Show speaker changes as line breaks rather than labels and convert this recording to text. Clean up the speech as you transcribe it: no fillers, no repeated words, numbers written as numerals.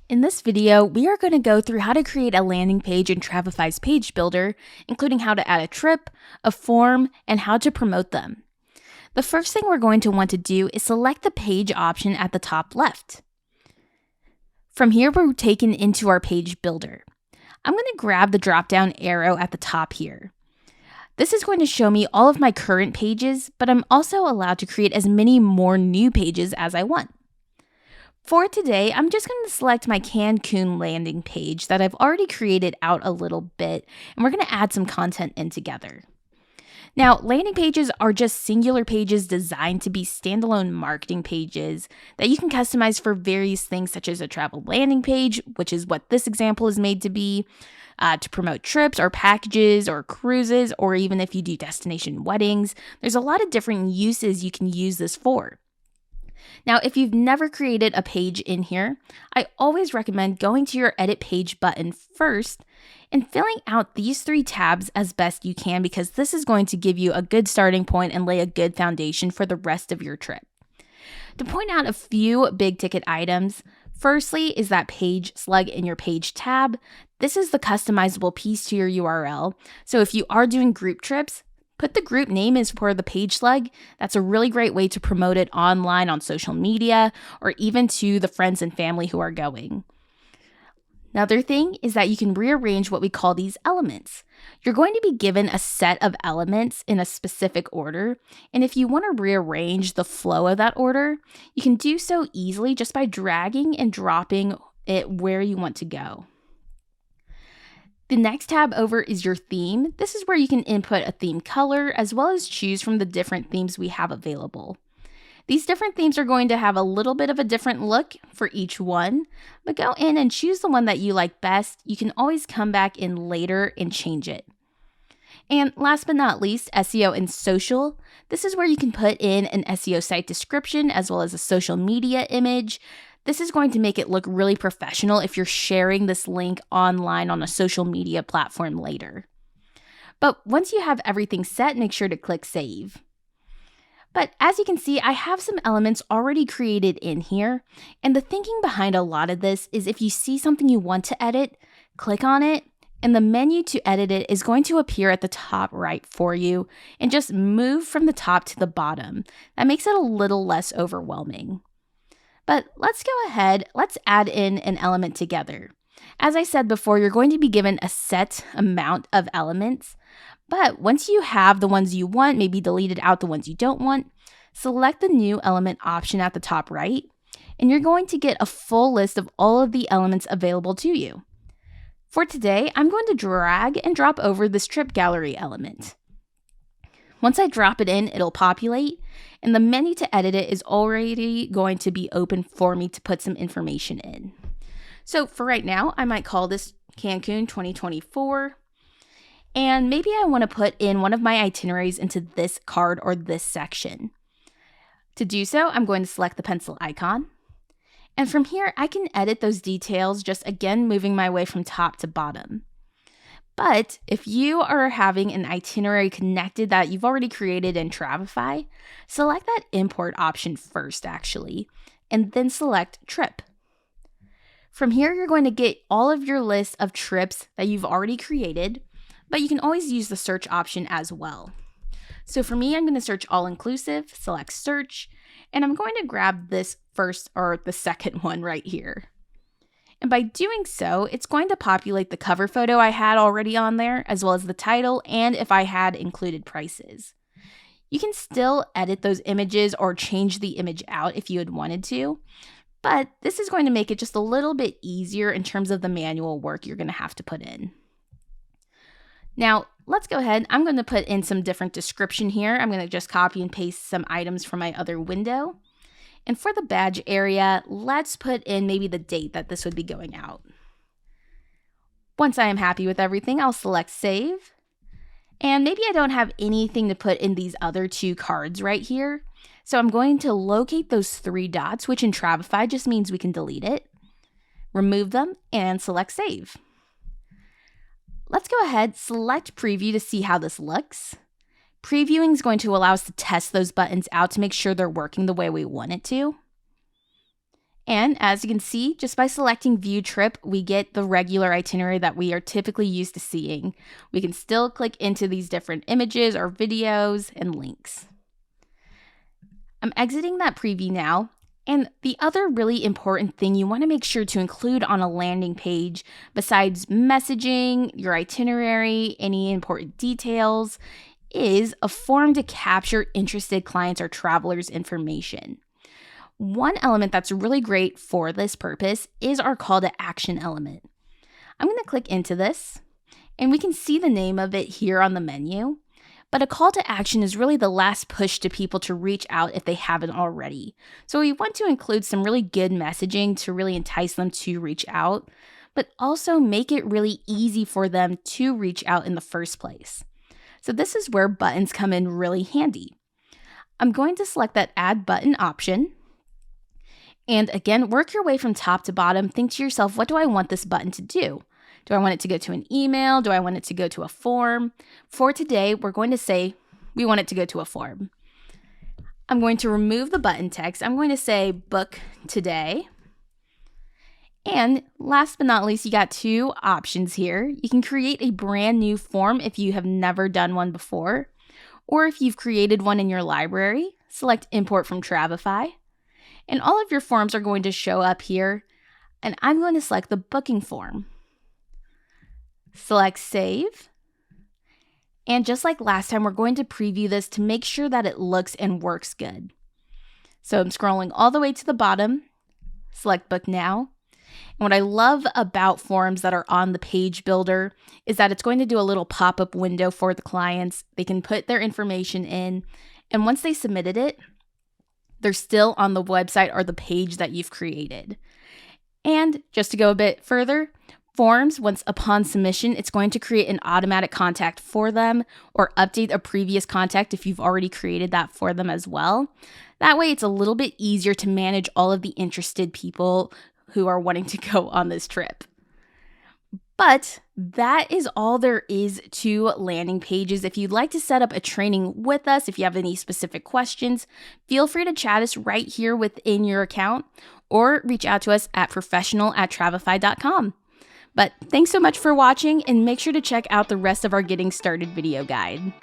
In this video, we are going to go through how to create a landing page in Travefy's page builder, including how to add a trip, a form, and how to promote them. The first thing we're going to want to do is select the page option at the top left. From here, we're taken into our page builder. I'm going to grab the drop-down arrow at the top here. This is going to show me all of my current pages, but I'm also allowed to create as many more new pages as I want. For today, I'm just going to select my Cancun landing page that I've already created out a little bit, and we're going to add some content in together. Now, landing pages are just singular pages designed to be standalone marketing pages that you can customize for various things such as a travel landing page, which is what this example is made to be, to promote trips or packages or cruises, or even if you do destination weddings. There's a lot of different uses you can use this for. Now, if you've never created a page in here, I always recommend going to your Edit Page button first and filling out these 3 tabs as best you can, because this is going to give you a good starting point and lay a good foundation for the rest of your trip. To point out a few big ticket items, firstly is that page slug in your page tab. This is the customizable piece to your URL. So if you are doing group trips, put the group name as for the page slug. That's a really great way to promote it online on social media or even to the friends and family who are going. Another thing is that you can rearrange what we call these elements. You're going to be given a set of elements in a specific order, and if you want to rearrange the flow of that order, you can do so easily just by dragging and dropping it where you want to go. The next tab over is your theme. This is where you can input a theme color as well as choose from the different themes we have available. These different themes are going to have a little bit of a different look for each one, but go in and choose the one that you like best. You can always come back in later and change it. And last but not least, SEO and social. This is where you can put in an SEO site description as well as a social media image. This is going to make it look really professional if you're sharing this link online on a social media platform later. But once you have everything set, make sure to click Save. But as you can see, I have some elements already created in here, and the thinking behind a lot of this is if you see something you want to edit, click on it, and the menu to edit it is going to appear at the top right for you, and just move from the top to the bottom. That makes it a little less overwhelming. But let's go ahead, let's add in an element together. As I said before, you're going to be given a set amount of elements, but once you have the ones you want, maybe deleted out the ones you don't want, select the new element option at the top right, and you're going to get a full list of all of the elements available to you. For today, I'm going to drag and drop over this trip gallery element. Once I drop it in, it'll populate, and the menu to edit it is already going to be open for me to put some information in. So for right now, I might call this Cancun 2024, and maybe I want to put in one of my itineraries into this card or this section. To do so, I'm going to select the pencil icon, and from here, I can edit those details, just again moving my way from top to bottom. But if you are having an itinerary connected that you've already created in Travefy, select that import option first actually, and then select trip. From here, you're going to get all of your list of trips that you've already created, but you can always use the search option as well. So for me, I'm going to search all-inclusive, select search, and I'm going to grab this first or the second one right here. And by doing so, it's going to populate the cover photo I had already on there, as well as the title, and if I had included prices. You can still edit those images or change the image out if you had wanted to, but this is going to make it just a little bit easier in terms of the manual work you're going to have to put in. Now, let's go ahead. I'm going to put in some different description here. I'm going to just copy and paste some items from my other window. And for the badge area, let's put in maybe the date that this would be going out. Once I am happy with everything, I'll select Save. And maybe I don't have anything to put in these other 2 cards right here. So I'm going to locate those 3 dots, which in Travefy just means we can delete it, remove them, and select Save. Let's go ahead, select Preview to see how this looks. Previewing is going to allow us to test those buttons out to make sure they're working the way we want it to. And as you can see, just by selecting View Trip, we get the regular itinerary that we are typically used to seeing. We can still click into these different images or videos and links. I'm exiting that preview now. And the other really important thing you want to make sure to include on a landing page, besides messaging, your itinerary, any important details, is a form to capture interested clients or travelers' information. One element that's really great for this purpose is our call to action element. I'm going to click into this, and we can see the name of it here on the menu. But a call to action is really the last push to people to reach out if they haven't already. So we want to include some really good messaging to really entice them to reach out, but also make it really easy for them to reach out in the first place. So this is where buttons come in really handy. I'm going to select that Add Button option. And again, work your way from top to bottom. Think to yourself, what do I want this button to do? Do I want it to go to an email? Do I want it to go to a form? For today, we're going to say we want it to go to a form. I'm going to remove the button text. I'm going to say book today. And last but not least, you got two options here. You can create a brand new form if you have never done one before, or if you've created one in your library, select Import from Travefy. And all of your forms are going to show up here, and I'm going to select the booking form. Select Save. And just like last time, we're going to preview this to make sure that it looks and works good. So I'm scrolling all the way to the bottom, select Book Now. And what I love about forms that are on the page builder is that it's going to do a little pop-up window for the clients. They can put their information in, and once they submitted it, they're still on the website or the page that you've created. And just to go a bit further, forms, once upon submission, it's going to create an automatic contact for them or update a previous contact if you've already created that for them as well. That way, it's a little bit easier to manage all of the interested people who are wanting to go on this trip. But that is all there is to landing pages. If you'd like to set up a training with us, if you have any specific questions, feel free to chat us right here within your account or reach out to us at professional@travefy.com. But thanks so much for watching, and make sure to check out the rest of our Getting Started video guide.